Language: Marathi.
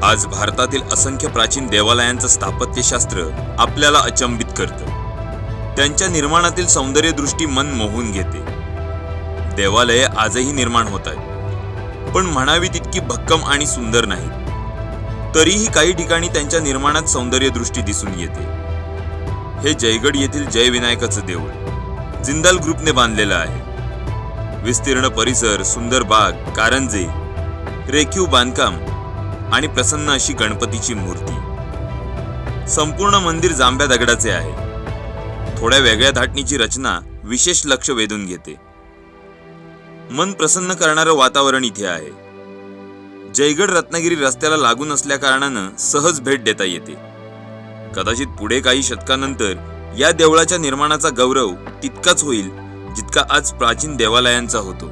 आज भारतातील असंख्य प्राचीन देवालयांचं स्थापत्यशास्त्र आपल्याला अचंबित करतं। त्यांच्या निर्माणातील सौंदर्यदृष्टी मन मोहून घेते। देवालये आजही निर्माण होत आहेत, पण म्हणावी तितकी भक्कम आणि सुंदर नाहीत। तरीही काही ठिकाणी त्यांच्या निर्माणात सौंदर्यदृष्टी दिसून येते। हे जयगड येथील जय विनायकाचं देऊळ जिंदाल ग्रुपने बांधलेलं आहे। विस्तीर्ण परिसर, सुंदर बाग, कारंजे, रेखीव बांधकाम आणि प्रसन्न अशी गणपतीची मूर्ती। संपूर्ण मंदिर जांभ्या दगडाचे आहे। थोड्या वेगळ्या धाटणीची रचना विशेष लक्ष वेधून घेते। मन प्रसन्न करणारं वातावरण इथे आहे। जयगड रत्नागिरी रस्त्याला लागून असल्या कारणानं सहज भेट देता येते। कदाचित पुढे काही शतकानंतर या देवळाच्या निर्माणाचा गौरव तितकाच होईल जितका आज प्राचीन देवालयांचा होतो।